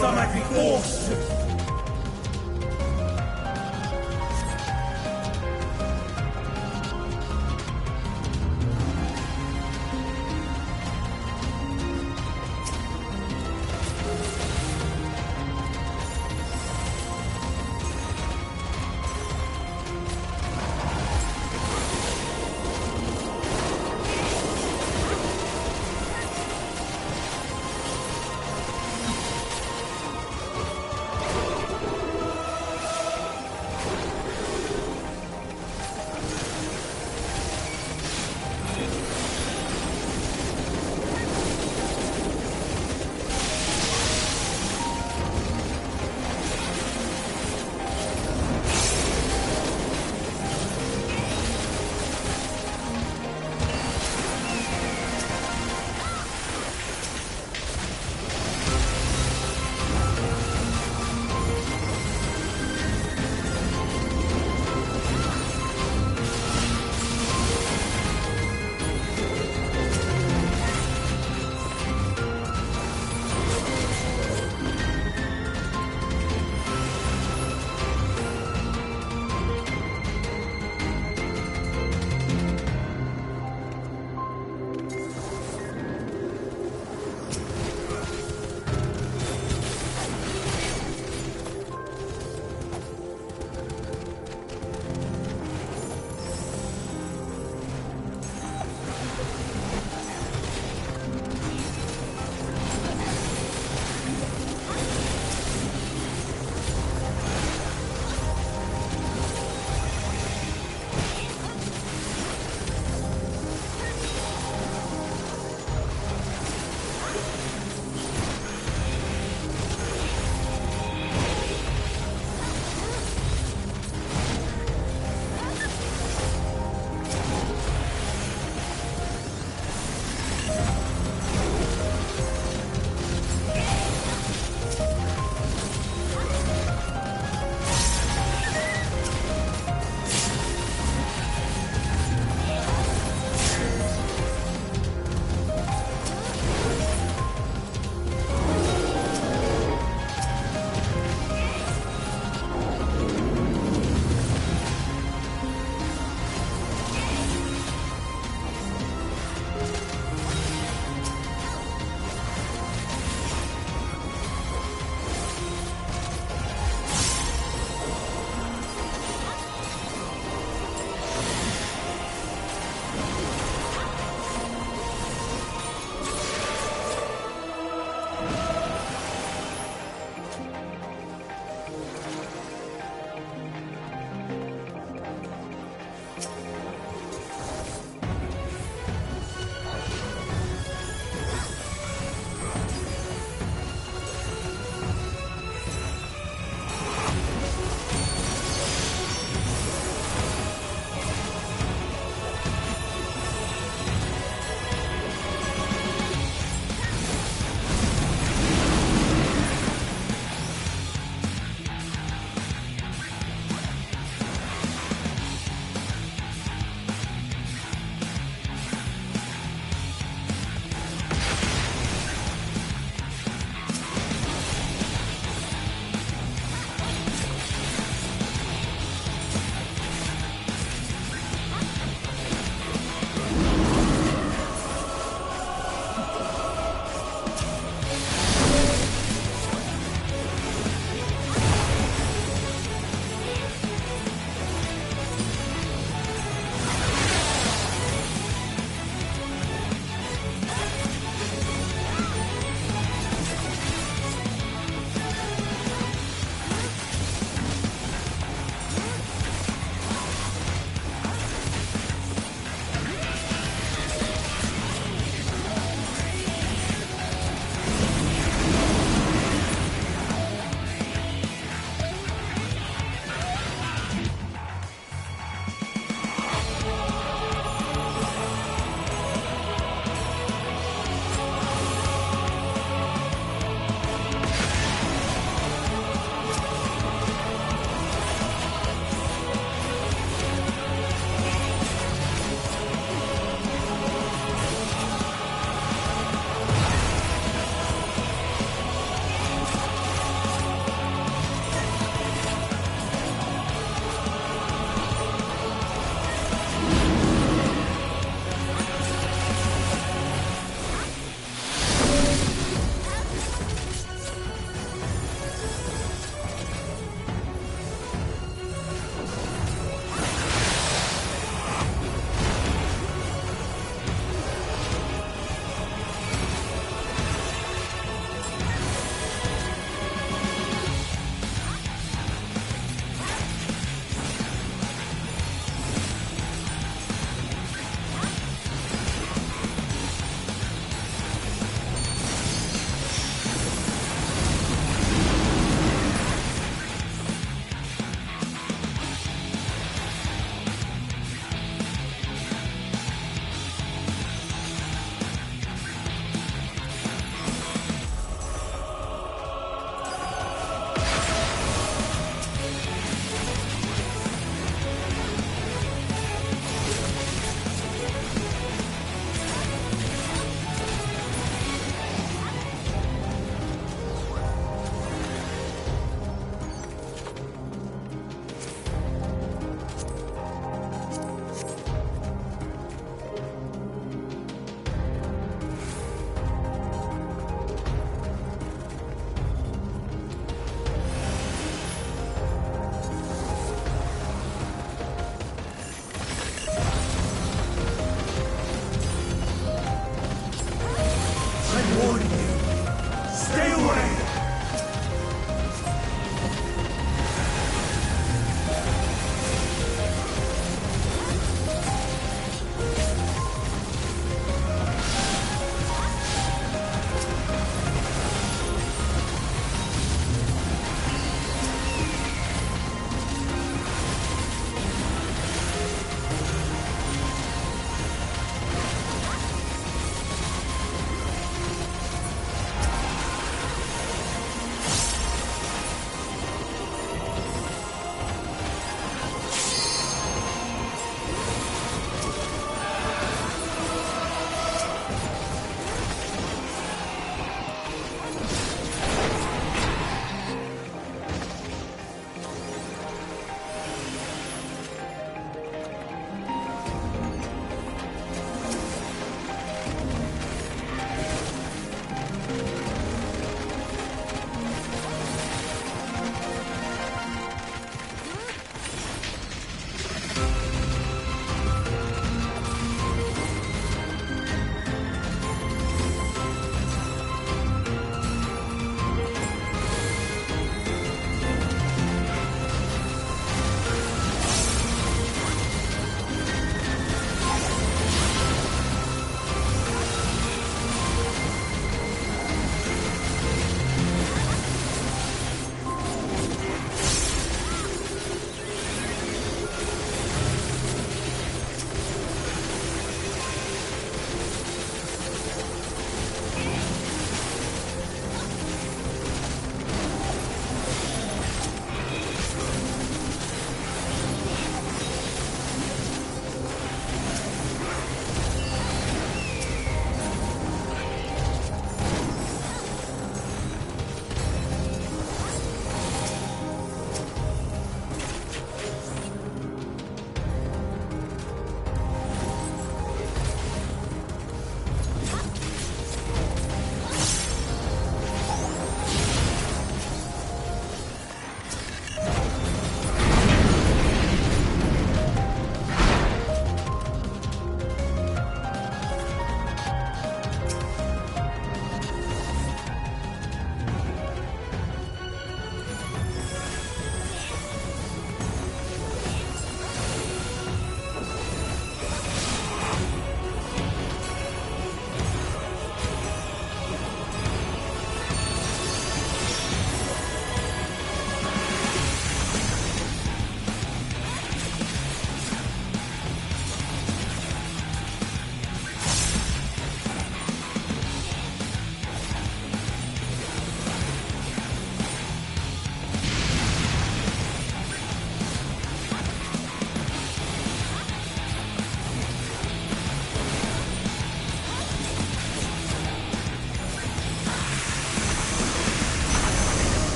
Some might be forced to.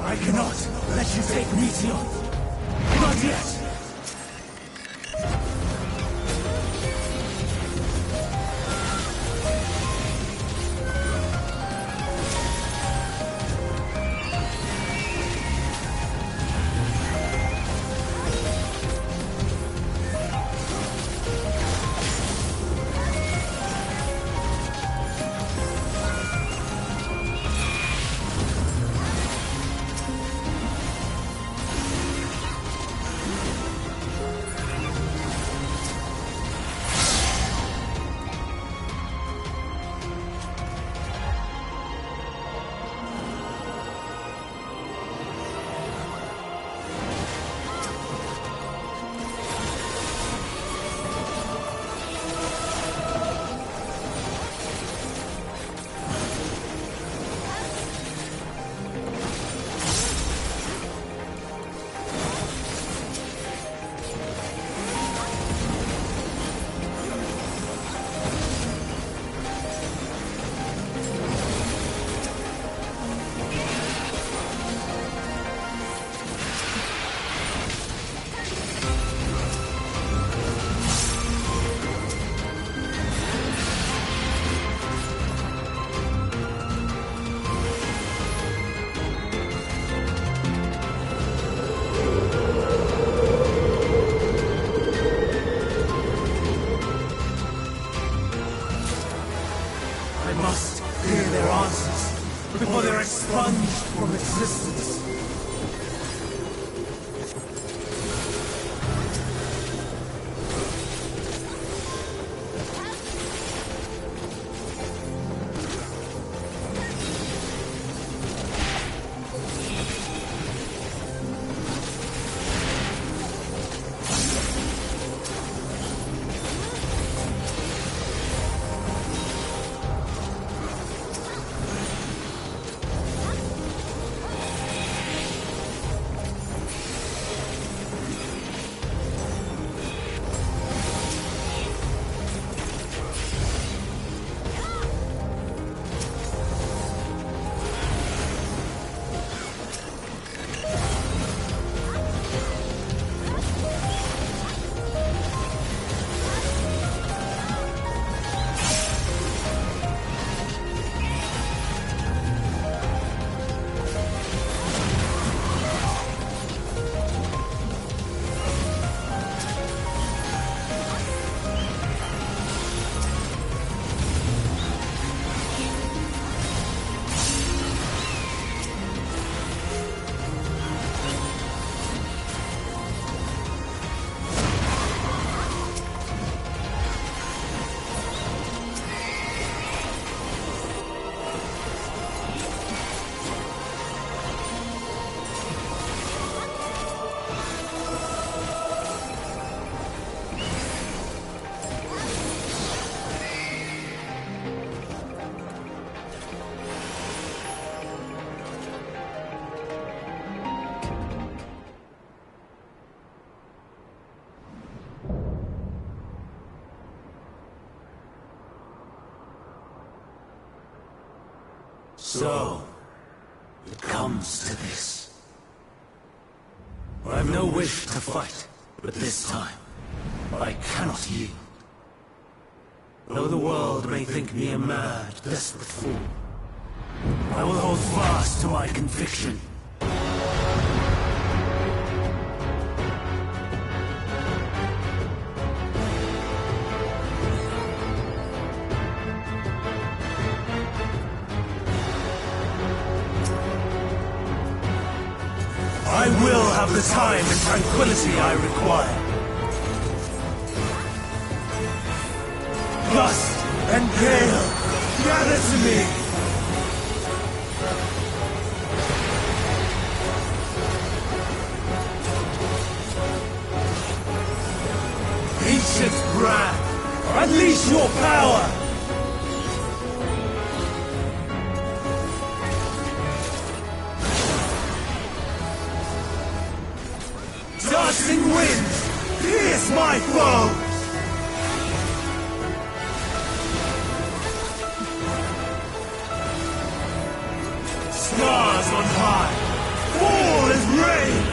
I cannot let you take Meteor. Not yet. Before they're expunged from existence. So, it comes to this. I have no wish to fight, but this time, I cannot yield. Though the world may think me a mad, desperate fool, I will hold fast to my conviction. I will have the time and tranquility I require. Gust and gale, gather to me! Ancient brand, unleash your power! Dancing winds, pierce my foes! Stars on high, Fall as rain!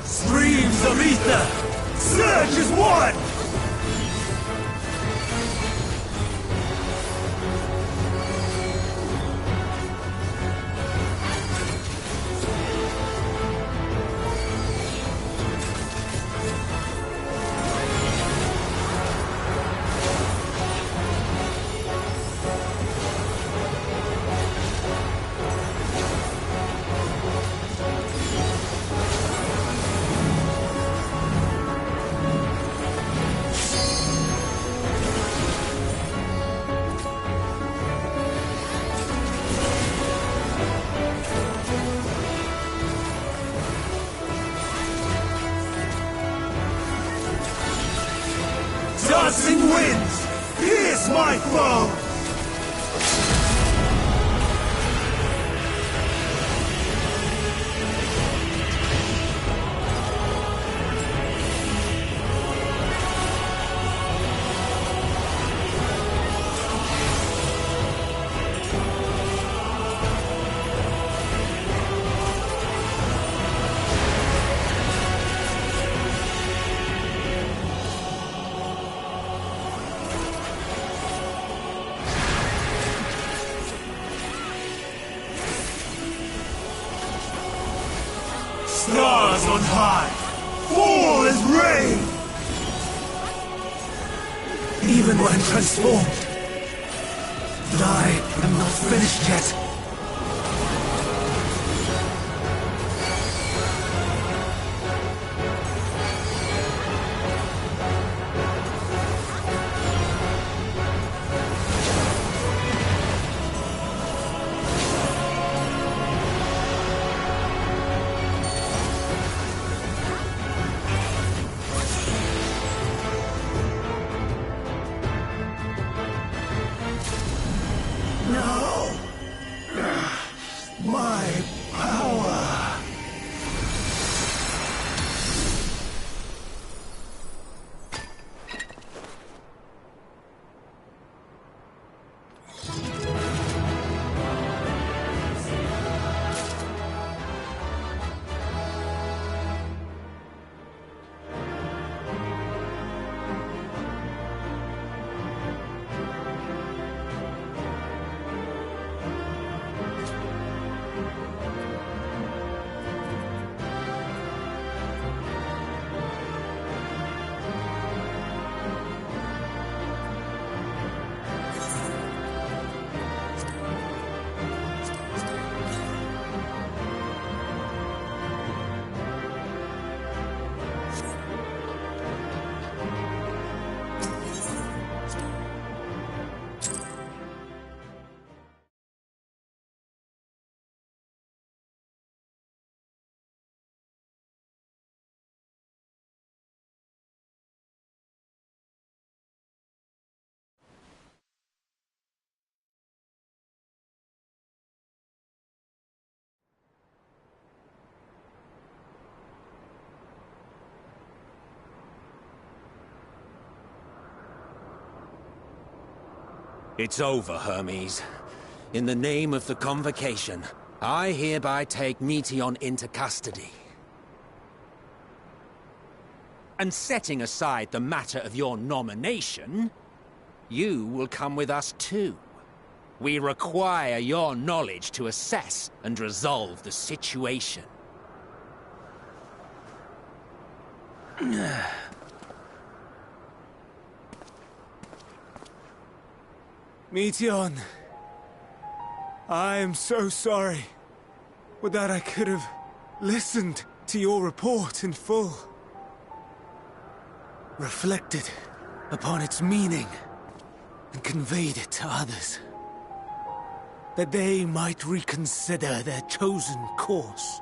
Streams of ether! Surge as one! Dancing winds, pierce my foe! Stars on high, fall as rain! Even when transformed, but I am not finished yet. No! My power! It's over, Hermes. In the name of the Convocation, I hereby take Meteon into custody. And setting aside the matter of your nomination, you will come with us too. We require your knowledge to assess and resolve the situation. Meteon, I am so sorry. Would that I could have listened to your report in full. Reflected upon its meaning and conveyed it to others. That they might reconsider their chosen course.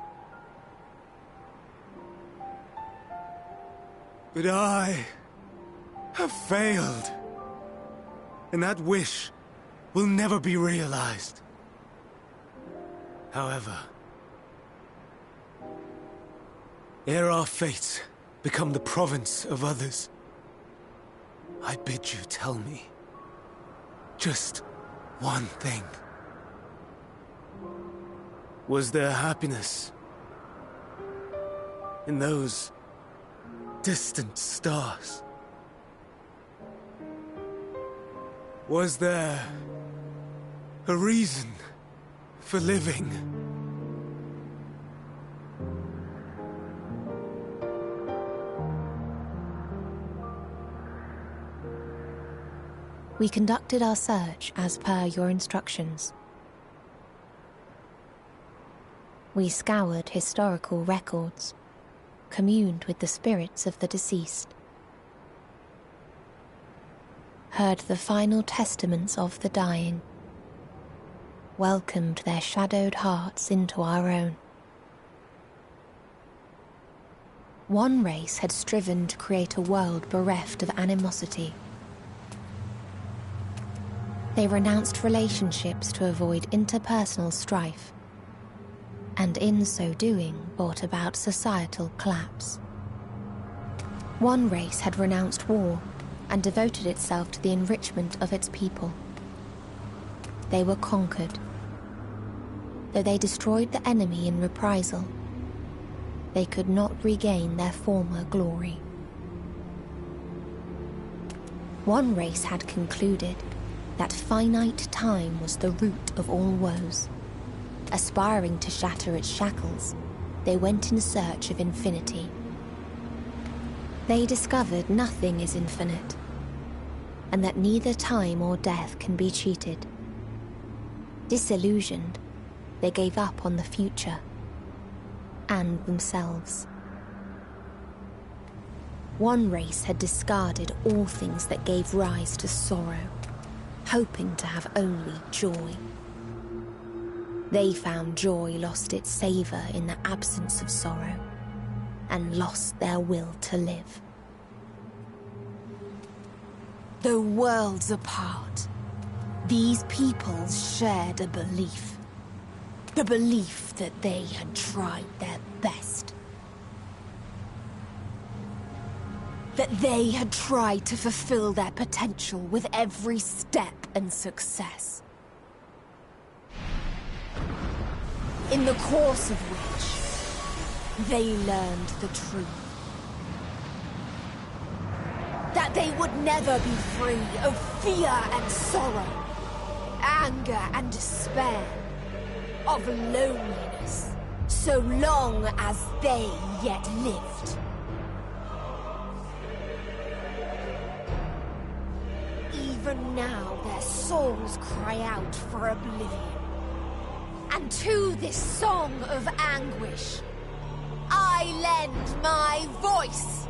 But I have failed. And that wish will never be realized. However, ere our fates become the province of others, I bid you tell me just one thing. Was there happiness in those distant stars? Was there a reason for living? We conducted our search as per your instructions. We scoured historical records, communed with the spirits of the deceased, heard the final testaments of the dying, welcomed their shadowed hearts into our own. One race had striven to create a world bereft of animosity. They renounced relationships to avoid interpersonal strife, and in so doing brought about societal collapse. One race had renounced war and devoted itself to the enrichment of its people. They were conquered. Though they destroyed the enemy in reprisal, they could not regain their former glory. One race had concluded that finite time was the root of all woes. Aspiring to shatter its shackles, they went in search of infinity. They discovered nothing is infinite, and that neither time or death can be cheated. Disillusioned, they gave up on the future and themselves. One race had discarded all things that gave rise to sorrow, hoping to have only joy. They found joy lost its savor in the absence of sorrow, and lost their will to live. Though worlds apart, these peoples shared a belief. The belief that they had tried their best. That they had tried to fulfill their potential with every step and success. In the course of which, they learned the truth. That they would never be free of fear and sorrow, anger and despair, of loneliness, so long as they yet lived. Even now their souls cry out for oblivion. And to this song of anguish, I lend my voice.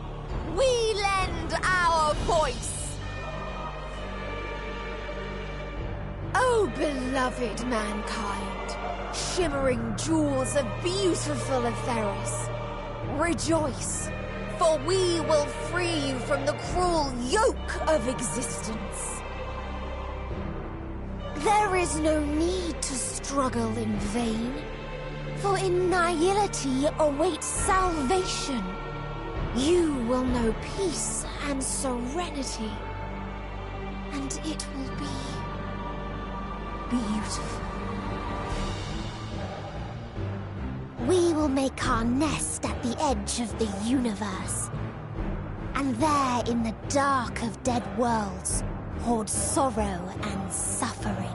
We lend our voice. Oh, beloved mankind, shimmering jewels of beautiful Atheris, rejoice, for we will free you from the cruel yoke of existence. There is no need to struggle in vain, for in nihility awaits salvation. You will know peace and serenity, and it will be beautiful. We will make our nest at the edge of the universe, and there in the dark of dead worlds hoard sorrow and suffering.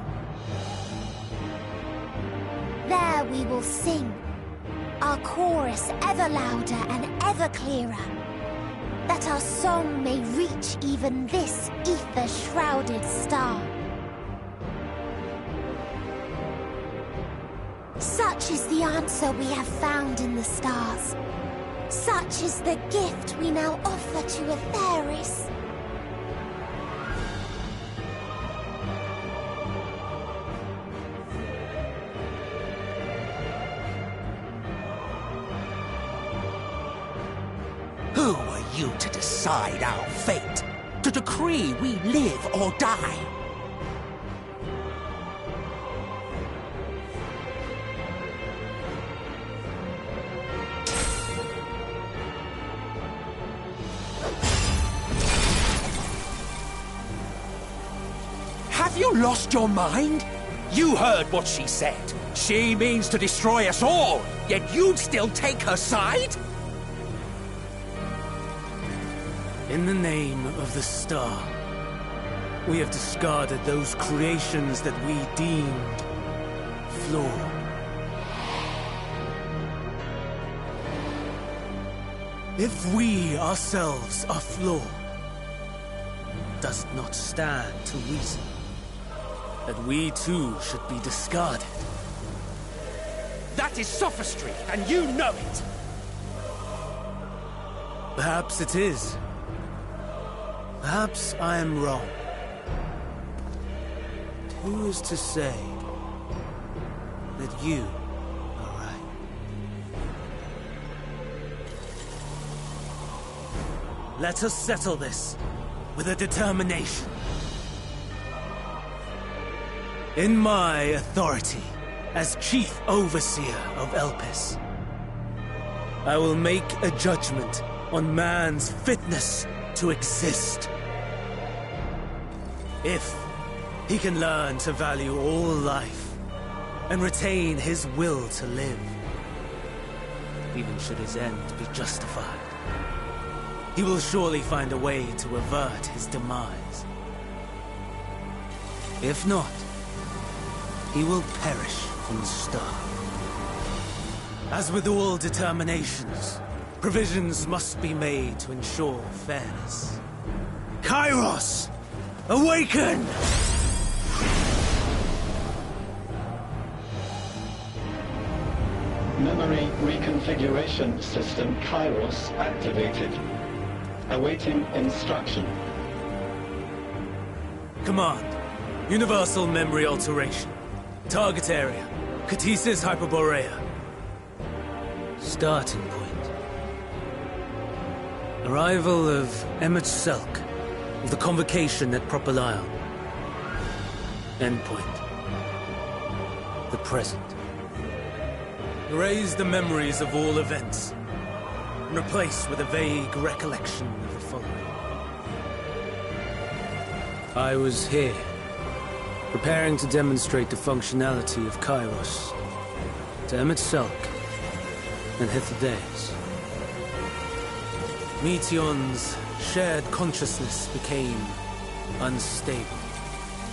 There we will sing, our chorus ever louder and ever clearer, that our song may reach even this ether-shrouded star. Such is the answer we have found in the stars. Such is the gift we now offer to Atheris. Who are you to decide our fate? To decree we live or die? Have you lost your mind? You heard what she said. She means to destroy us all, yet you'd still take her side? In the name of the star, we have discarded those creations that we deemed flawed. If we ourselves are flawed, does it not stand to reason that we too should be discarded? That is sophistry, and you know it! Perhaps it is. Perhaps I am wrong. But who is to say that you are right? Let us settle this with a determination. In my authority as Chief Overseer of Elpis, I will make a judgment on man's fitness to exist. If he can learn to value all life and retain his will to live, even should his end be justified, he will surely find a way to avert his demise. If not, he will perish from the start. As with all determinations, provisions must be made to ensure fairness. Kairos! Awaken! Memory reconfiguration system Kairos activated. Awaiting instruction. Command. Universal memory alteration. Target area. Catesis Hyperborea. Starting point. Arrival of Emmet Selk of the Convocation at Propylion. Endpoint. The present. Erase the memories of all events and replace with a vague recollection of the following. I was here, preparing to demonstrate the functionality of Kairos to Emmet Selk and Hythlodaeus. Meteion's shared consciousness became unstable.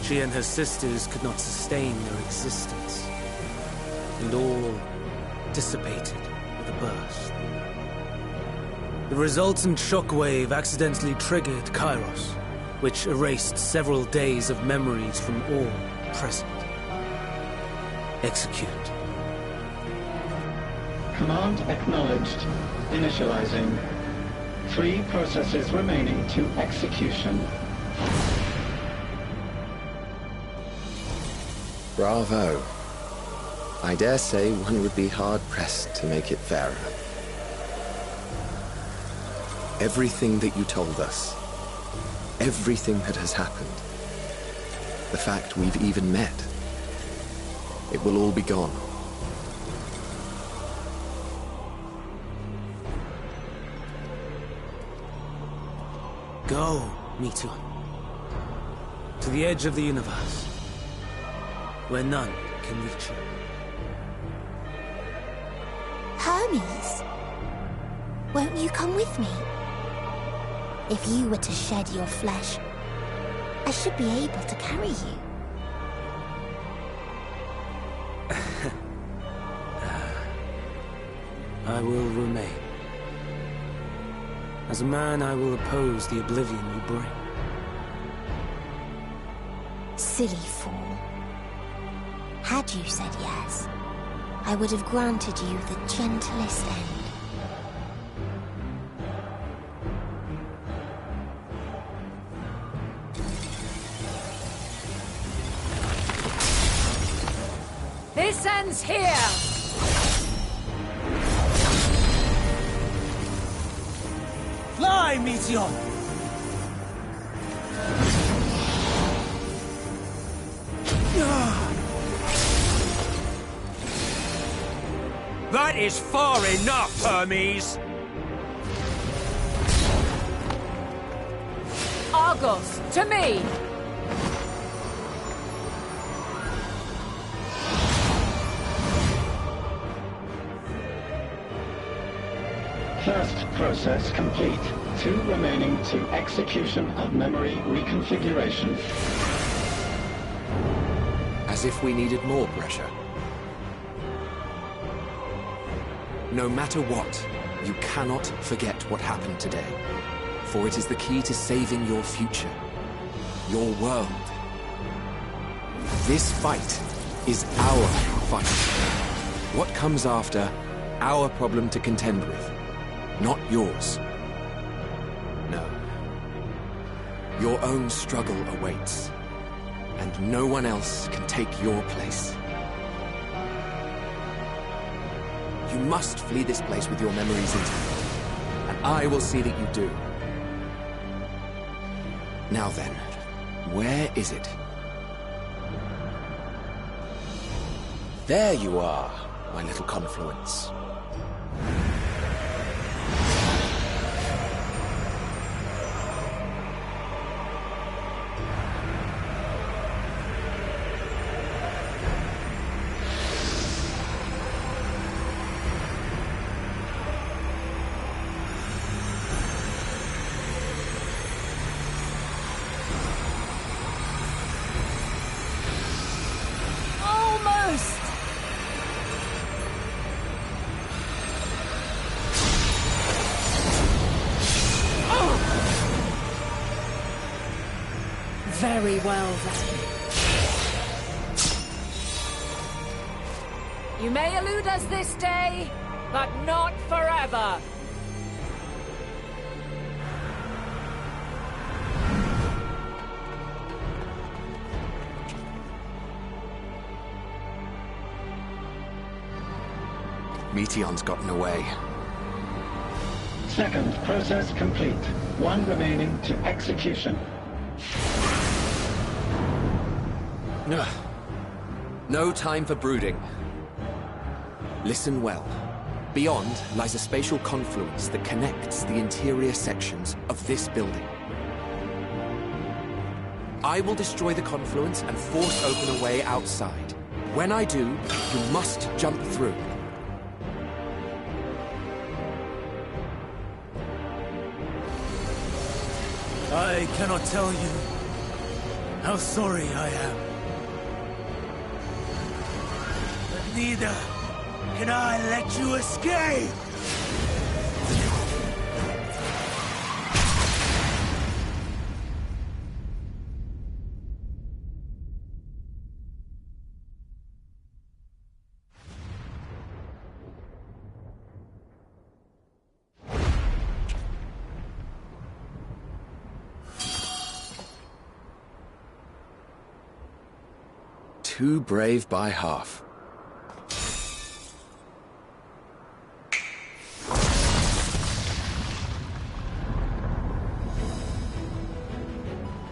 She and her sisters could not sustain their existence, and all dissipated with a burst. The resultant shockwave accidentally triggered Kairos, which erased several days of memories from all present. Execute. Command acknowledged. Initializing. 3 processes remaining to execution. Bravo. I dare say one would be hard-pressed to make it fairer. Everything that you told us, everything that has happened, the fact we've even met, it will all be gone. Go, Meteion. To the edge of the universe, where none can reach you. Hermes, won't you come with me? If you were to shed your flesh, I should be able to carry you. I will remain. As a man, I will oppose the oblivion you bring. Silly fool. Had you said yes, I would have granted you the gentlest end. This ends here! Fly, Meteon! That is far enough, Hermes! Argos, to me! First process complete. 2 remaining to execution of memory reconfiguration. As if we needed more pressure. No matter what, you cannot forget what happened today. For it is the key to saving your future. Your world. This fight is our fight. What comes after, our problem to contend with. Not yours. No. Your own struggle awaits. And no one else can take your place. You must flee this place with your memories intact. And I will see that you do. Now then, where is it? There you are, my little confluence. Very well, then. You may elude us this day, but not forever. Meteon's gotten away. Second process complete. 1 remaining to execution. No time for brooding. Listen well. Beyond lies a spatial confluence that connects the interior sections of this building. I will destroy the confluence and force open a way outside. When I do, you must jump through. I cannot tell you how sorry I am. But neither can I let you escape! Too brave by half.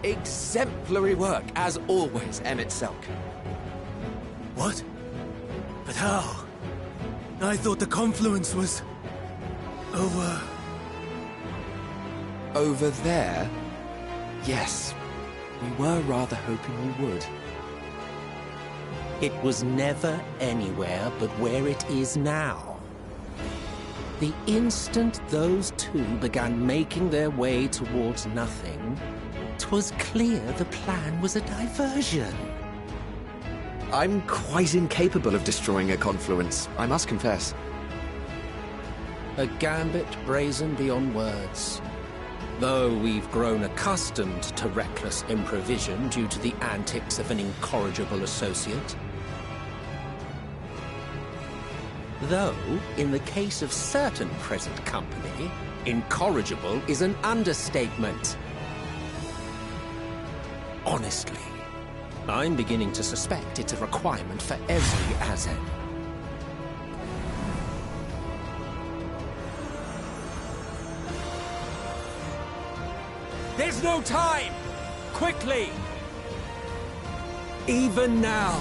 Exemplary work, as always, Emmett Selk. What? But how? I thought the confluence was... over... Over there? Yes. We were rather hoping you would. It was never anywhere but where it is now. The instant those two began making their way towards nothing, 'twas clear the plan was a diversion. I'm quite incapable of destroying a confluence, I must confess. A gambit brazen beyond words. Though we've grown accustomed to reckless improvision due to the antics of an incorrigible associate. Though, in the case of certain present company, incorrigible is an understatement. Honestly, I'm beginning to suspect it's a requirement for every Azen. There's no time! Quickly! Even now,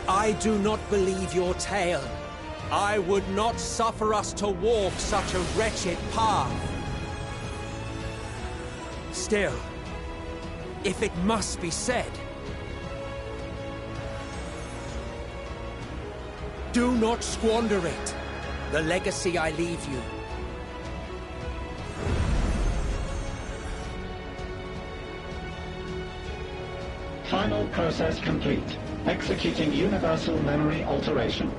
I do not believe your tale. I would not suffer us to walk such a wretched path. Still, if it must be said, do not squander it. The legacy I leave you. Final process complete. Executing universal memory alteration.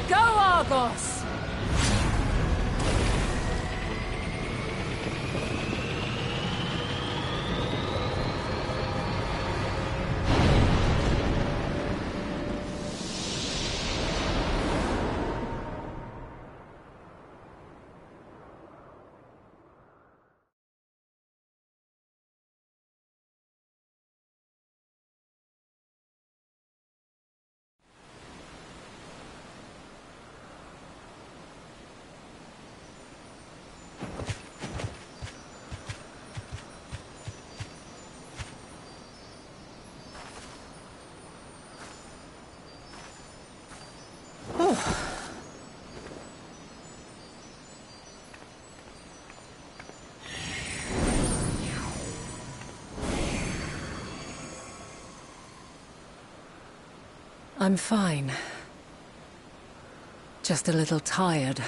Go, Argos! I'm fine. Just a little tired.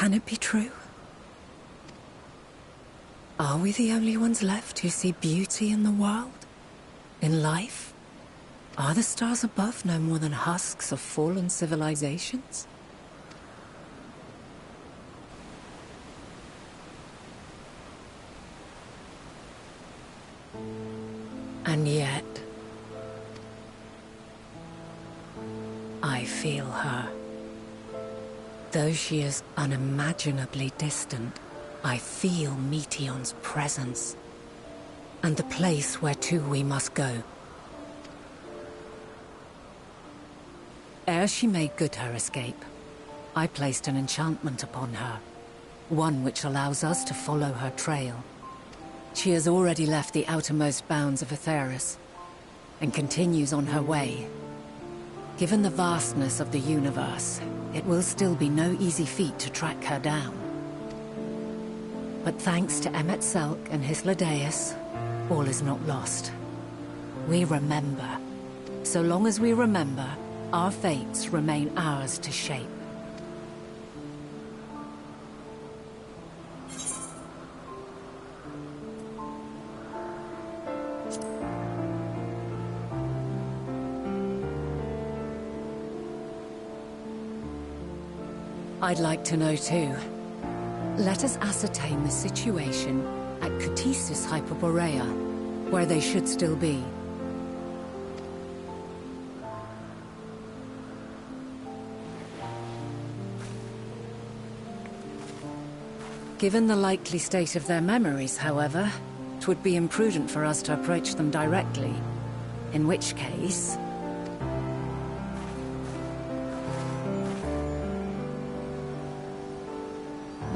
Can it be true? Are we the only ones left who see beauty in the world? In life? Are the stars above no more than husks of fallen civilizations? And yet, I feel her. Though she is unimaginably distant, I feel Meteion's presence, and the place where to we must go. Ere she made good her escape, I placed an enchantment upon her, one which allows us to follow her trail. She has already left the outermost bounds of Aetheris, and continues on her way. Given the vastness of the universe, it will still be no easy feat to track her down. But thanks to Emet-Selch and Hyslaidaeus, all is not lost. We remember. So long as we remember, our fates remain ours to shape. I'd like to know too. Let us ascertain the situation at Ktisis Hyperborea, where they should still be. Given the likely state of their memories, however, it would be imprudent for us to approach them directly. In which case...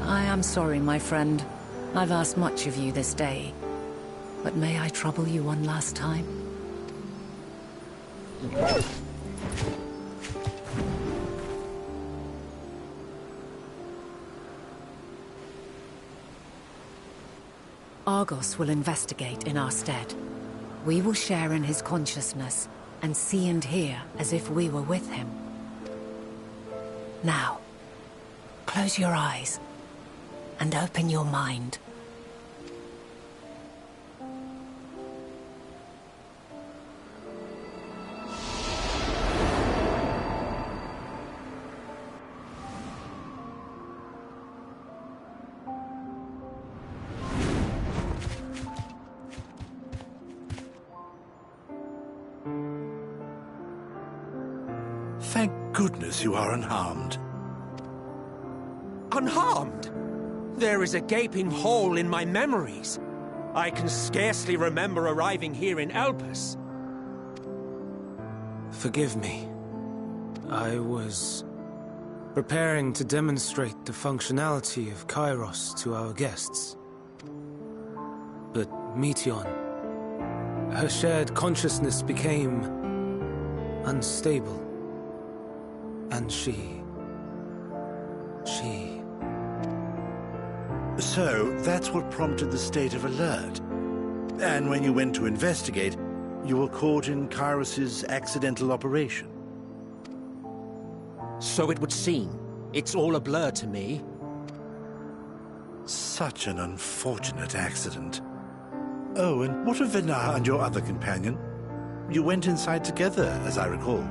I am sorry, my friend. I've asked much of you this day. But may I trouble you one last time? Argos will investigate in our stead. We will share in his consciousness and see and hear as if we were with him. Now, close your eyes and open your mind. Thank goodness you are unharmed. Unharmed? There is a gaping hole in my memories. I can scarcely remember arriving here in Elpis. Forgive me. I was preparing to demonstrate the functionality of Kairos to our guests. But Meteion, her shared consciousness became unstable. And she... So, that's what prompted the state of alert. And when you went to investigate, you were caught in Kairos's accidental operation. So it would seem. It's all a blur to me. Such an unfortunate accident. Oh, and what of Venar and your other companion? You went inside together, as I recall.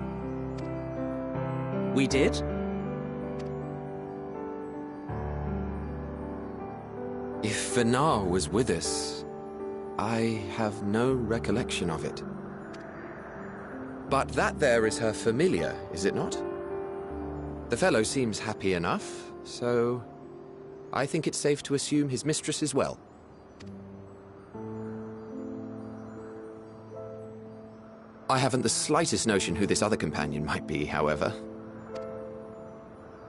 We did? If Venar was with us, I have no recollection of it. But that there is her familiar, is it not? The fellow seems happy enough, so I think it's safe to assume his mistress is well. I haven't the slightest notion who this other companion might be, however.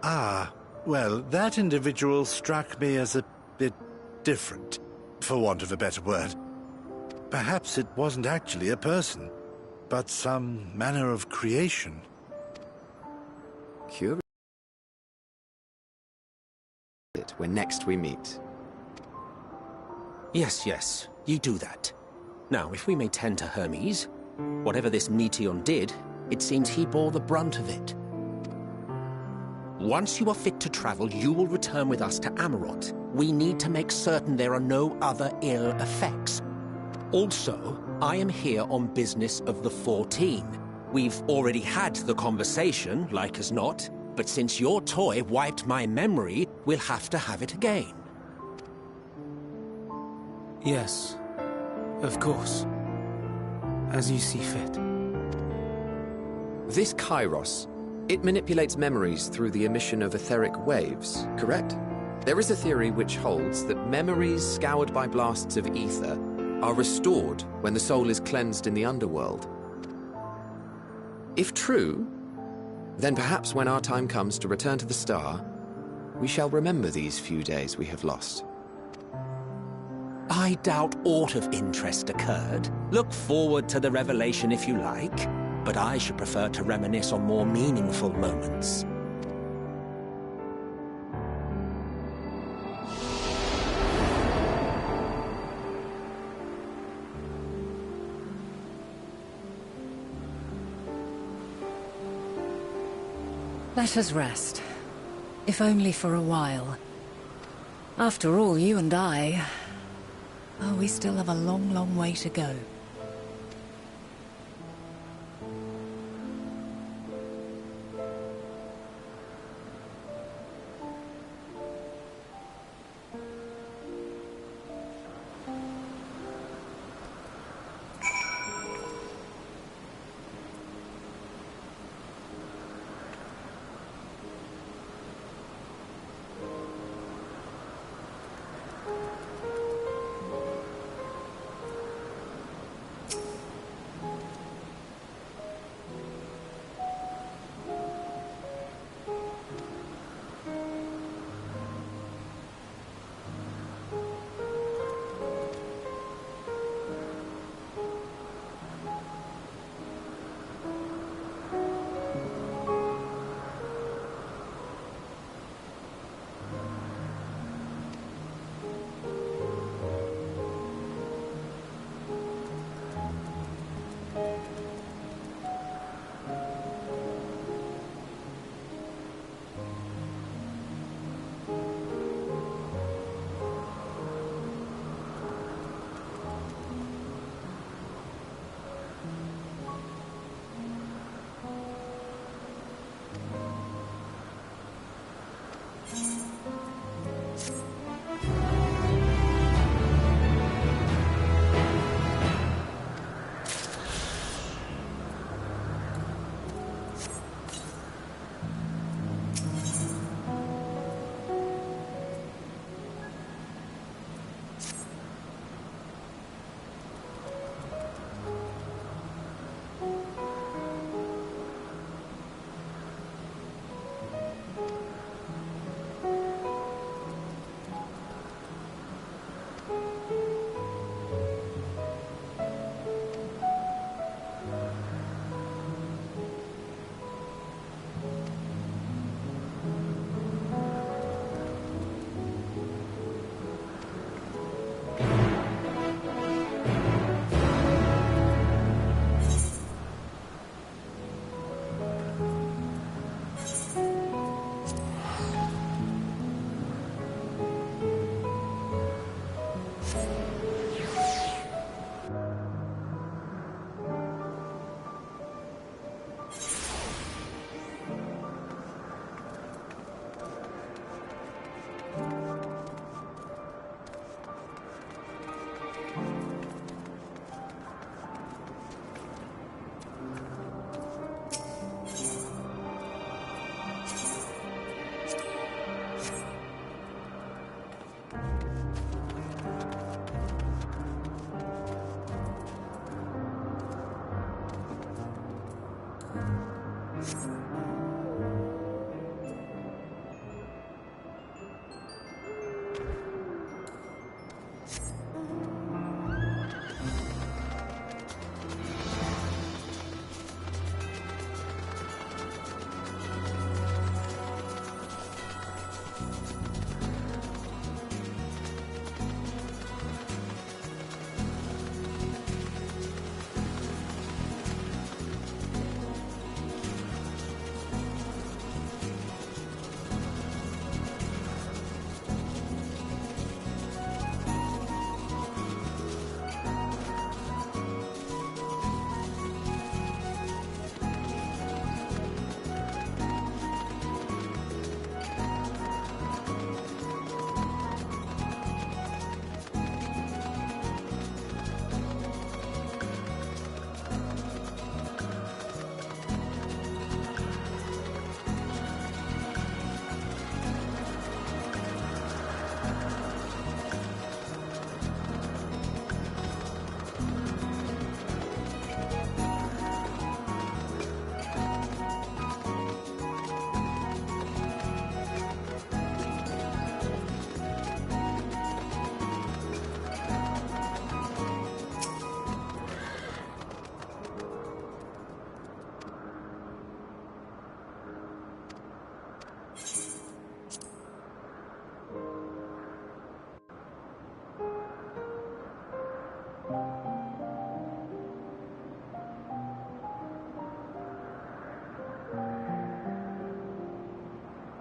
Ah, well, that individual struck me as a bit different, for want of a better word. Perhaps it wasn't actually a person, but some manner of creation. Curious. When next we meet. Yes, you do that. Now, if we may tend to Hermes, whatever this Meteion did, it seems he bore the brunt of it. Once you are fit to travel, you will return with us to Amarot. We need to make certain there are no other ill effects. Also, I am here on business of the 14. We've already had the conversation, like as not, but since your toy wiped my memory, we'll have to have it again. Yes, of course. As you see fit. This Kairos, it manipulates memories through the emission of etheric waves, correct? There is a theory which holds that memories scoured by blasts of ether are restored when the soul is cleansed in the underworld. If true, then perhaps when our time comes to return to the star, we shall remember these few days we have lost. I doubt aught of interest occurred. Look forward to the revelation if you like, but I should prefer to reminisce on more meaningful moments. Let us rest. If only for a while. After all, you and I... Oh, we still have a long, long way to go.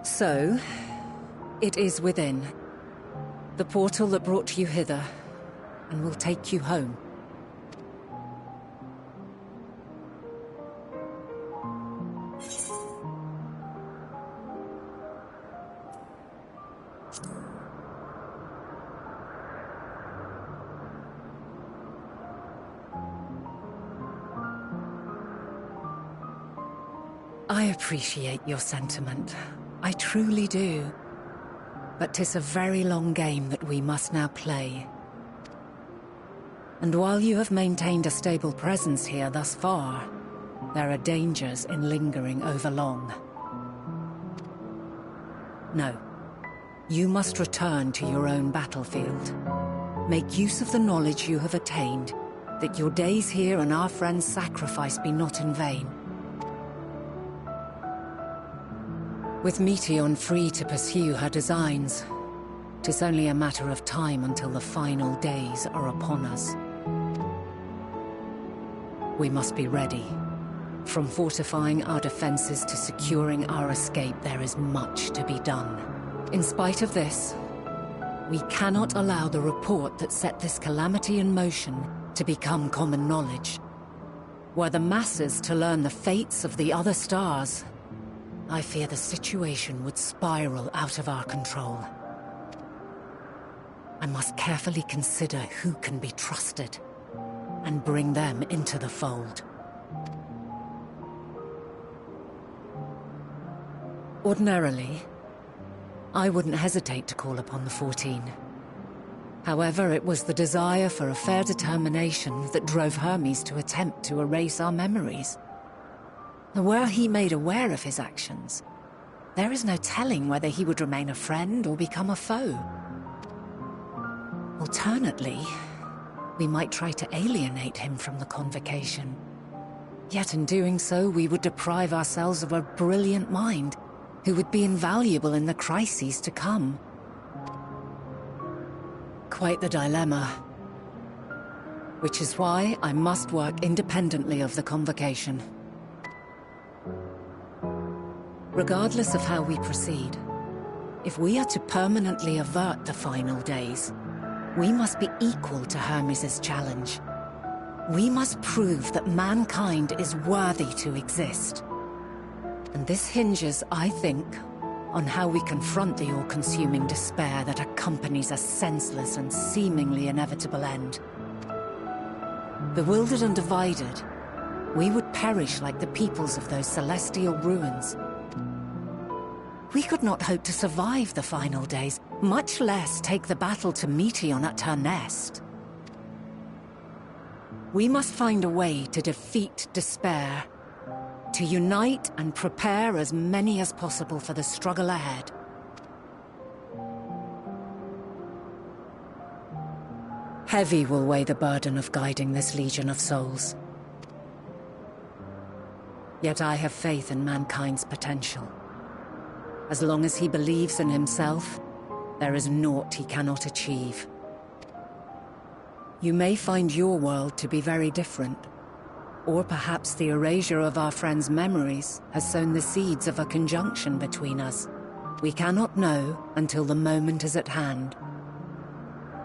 So, it is within. The portal that brought you hither, and will take you home. I appreciate your sentiment. I truly do. But 'tis a very long game that we must now play. And while you have maintained a stable presence here thus far, there are dangers in lingering over long. No. You must return to your own battlefield. Make use of the knowledge you have attained, that your days here and our friends' sacrifice be not in vain. With Meteion free to pursue her designs, 'tis only a matter of time until the final days are upon us. We must be ready. From fortifying our defenses to securing our escape, there is much to be done. In spite of this, we cannot allow the report that set this calamity in motion to become common knowledge. Were the masses to learn the fates of the other stars, I fear the situation would spiral out of our control. I must carefully consider who can be trusted, and bring them into the fold. Ordinarily, I wouldn't hesitate to call upon the 14. However, it was the desire for a fair determination that drove Hermes to attempt to erase our memories. Were he made aware of his actions, there is no telling whether he would remain a friend or become a foe. Alternately, we might try to alienate him from the convocation. Yet in doing so, we would deprive ourselves of a brilliant mind who would be invaluable in the crises to come. Quite the dilemma. Which is why I must work independently of the convocation. Regardless of how we proceed, if we are to permanently avert the final days, we must be equal to Hermes' challenge. We must prove that mankind is worthy to exist. And this hinges, I think, on how we confront the all-consuming despair that accompanies a senseless and seemingly inevitable end. Bewildered and divided, we would perish like the peoples of those celestial ruins. We could not hope to survive the final days, much less take the battle to Meteion at her nest. We must find a way to defeat despair, to unite and prepare as many as possible for the struggle ahead. Heavy will weigh the burden of guiding this legion of souls. Yet I have faith in mankind's potential. As long as he believes in himself, there is naught he cannot achieve. You may find your world to be very different, or perhaps the erasure of our friends' memories has sown the seeds of a conjunction between us. We cannot know until the moment is at hand.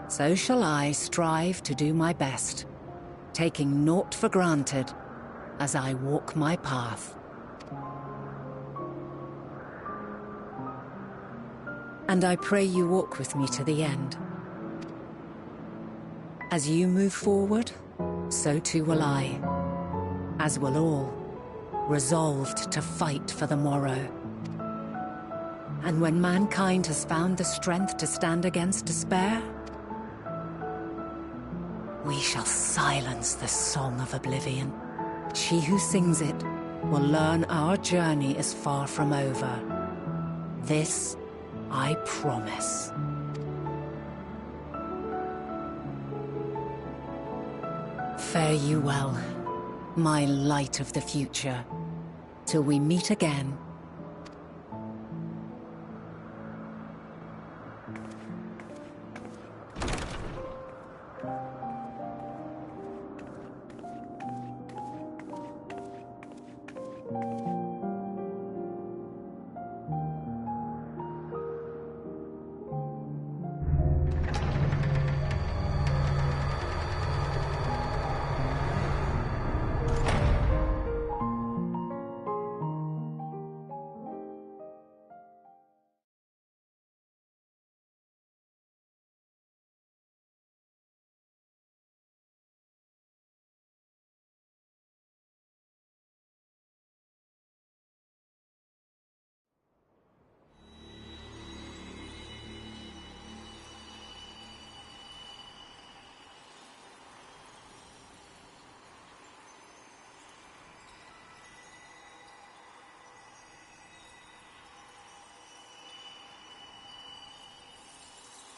So shall I strive to do my best, taking naught for granted as I walk my path. And I pray you walk with me to the end. As you move forward, so too will I, as will all, resolved to fight for the morrow. And when mankind has found the strength to stand against despair, we shall silence the song of oblivion. She who sings it will learn our journey is far from over. This I promise. Fare you well, my light of the future, till we meet again.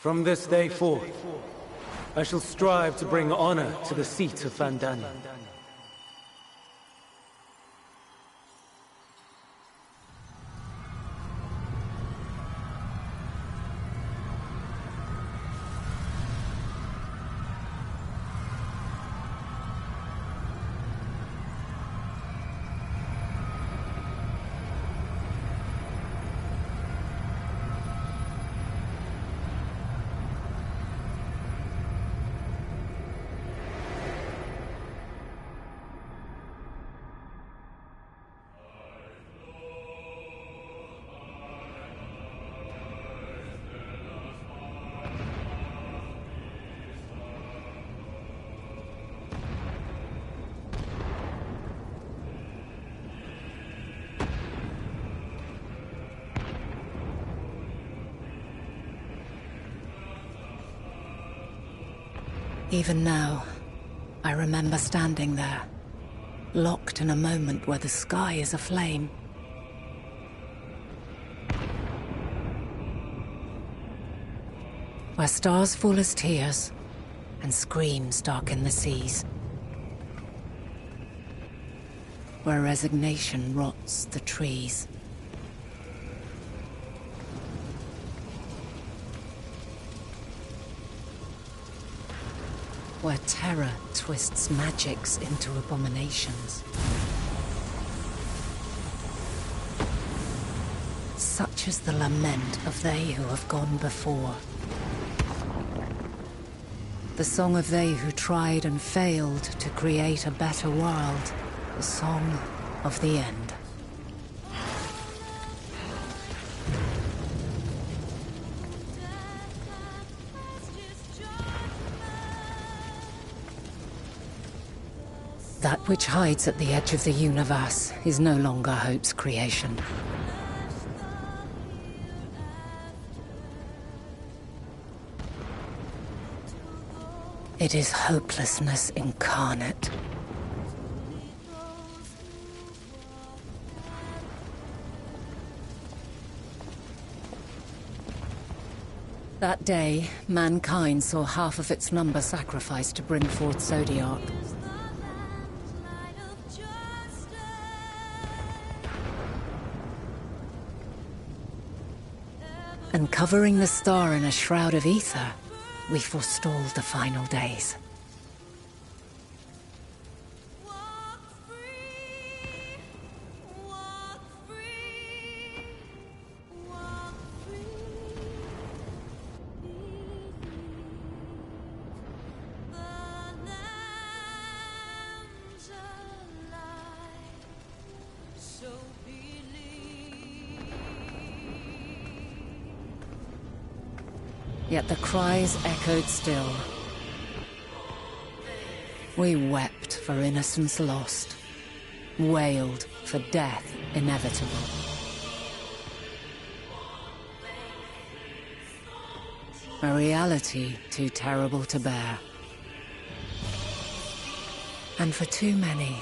From this day forth, I shall strive to bring honor to the seat of Vandana. Even now, I remember standing there, locked in a moment where the sky is aflame. Where stars fall as tears, and screams darken the seas. Where resignation rots the trees. Where terror twists magics into abominations. Such is the lament of they who have gone before. The song of they who tried and failed to create a better world. The song of the end. That which hides at the edge of the universe is no longer hope's creation. It is hopelessness incarnate. That day, mankind saw half of its number sacrificed to bring forth Zodiac. And covering the star in a shroud of ether, we forestalled the final days. Yet the cries echoed still. We wept for innocence lost, wailed for death inevitable. A reality too terrible to bear. And for too many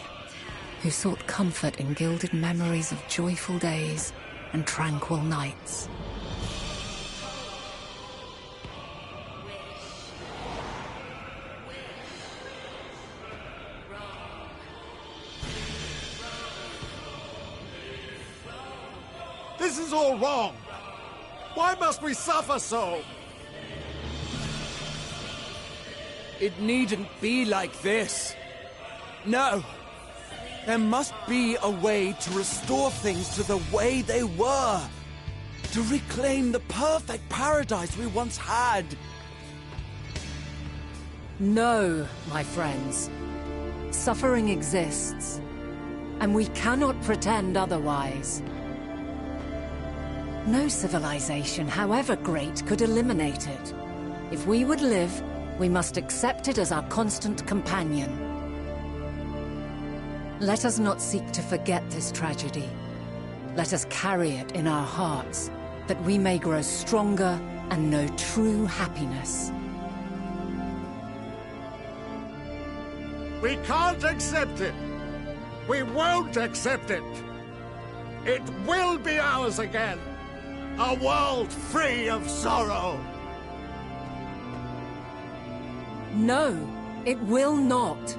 who sought comfort in gilded memories of joyful days and tranquil nights. This is all wrong! Why must we suffer so? It needn't be like this. No. There must be a way to restore things to the way they were. To reclaim the perfect paradise we once had. No, my friends. Suffering exists, and we cannot pretend otherwise. No civilization, however great, could eliminate it. If we would live, we must accept it as our constant companion. Let us not seek to forget this tragedy. Let us carry it in our hearts, that we may grow stronger and know true happiness. We can't accept it. We won't accept it. It will be ours again. A world free of sorrow. No, it will not.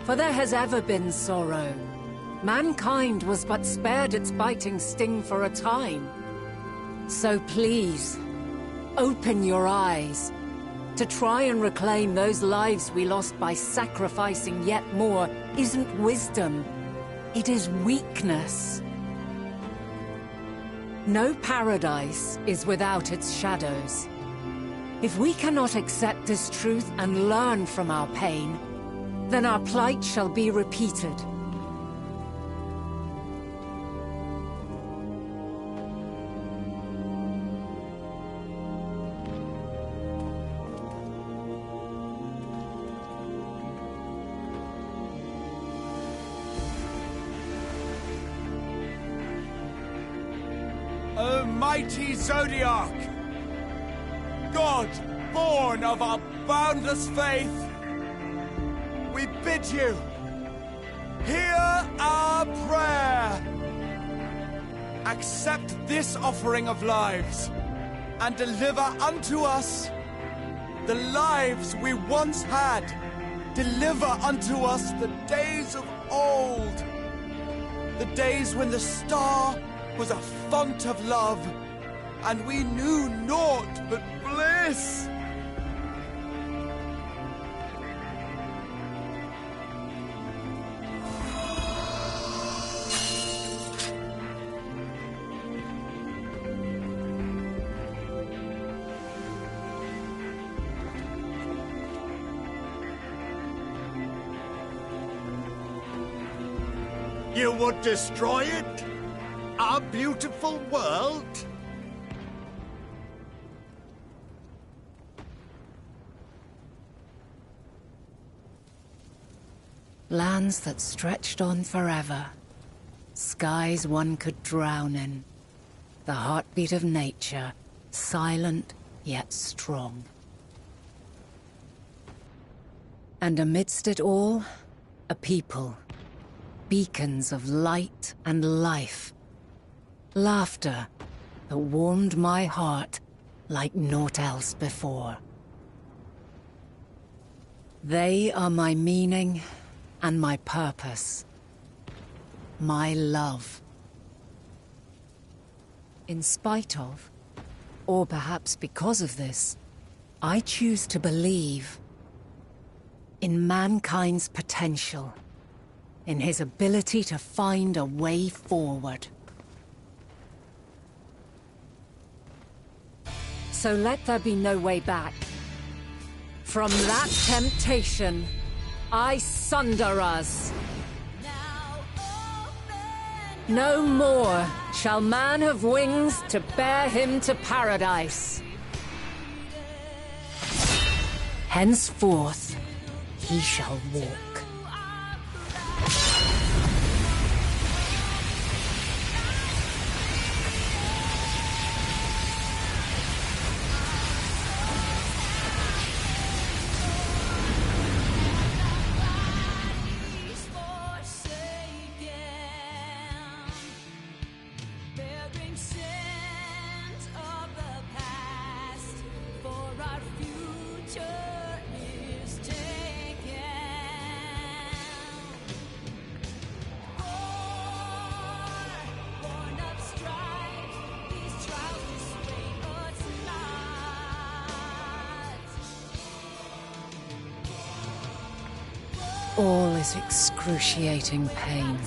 For there has ever been sorrow. Mankind was but spared its biting sting for a time. So please, open your eyes. To try and reclaim those lives we lost by sacrificing yet more isn't wisdom. It is weakness. No paradise is without its shadows. If we cannot accept this truth and learn from our pain, then our plight shall be repeated. O mighty Zodiac! God, born of our boundless faith, we bid you, hear our prayer. Accept this offering of lives, and deliver unto us the lives we once had. Deliver unto us the days of old, the days when the star was a font of love, and we knew naught but bliss. You would destroy it? Our beautiful world? Lands that stretched on forever. Skies one could drown in. The heartbeat of nature, silent yet strong. And amidst it all, a people. Beacons of light and life. Laughter that warmed my heart like naught else before. They are my meaning and my purpose. My love. In spite of, or perhaps because of this, I choose to believe in mankind's potential, in his ability to find a way forward. So let there be no way back. From that temptation, I sunder us. No more shall man have wings to bear him to paradise. Henceforth, he shall walk. All is excruciating pain.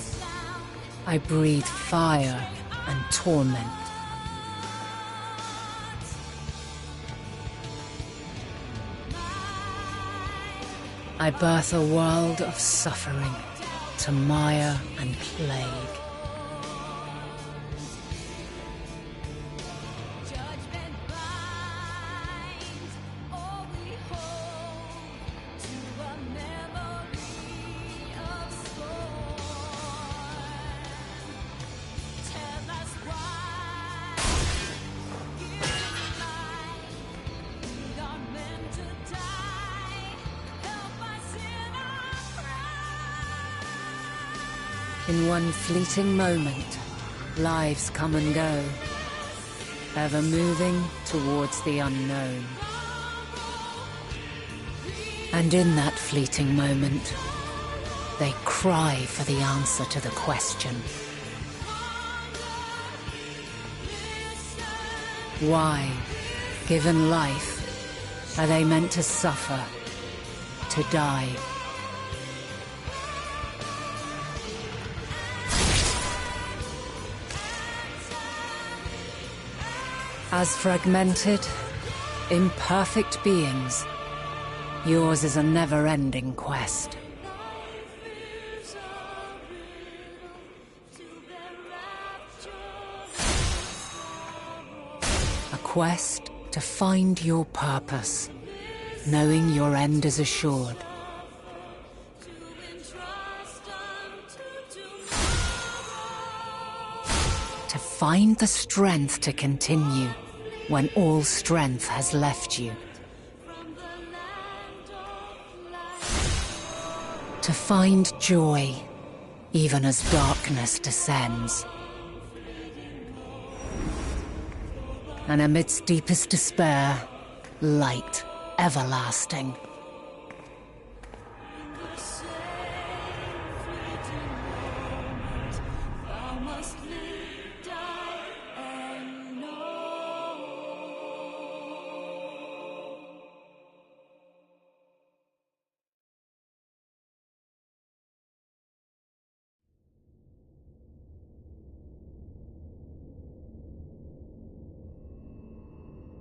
I breathe fire and torment. I birth a world of suffering to mire and plague. In one fleeting moment, lives come and go, ever moving towards the unknown. And in that fleeting moment, they cry for the answer to the question. Why, given life, are they meant to suffer, to die? As fragmented, imperfect beings, yours is a never-ending quest. A quest to find your purpose, knowing your end is assured. To find the strength to continue when all strength has left you. To find joy, even as darkness descends. And amidst deepest despair, light everlasting.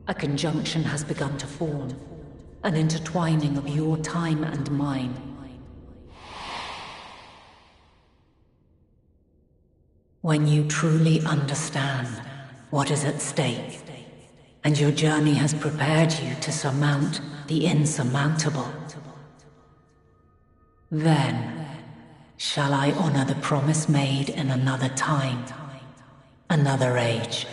A conjunction has begun to form, an intertwining of your time and mine. When you truly understand what is at stake, and your journey has prepared you to surmount the insurmountable, then shall I honor the promise made in another time, another age.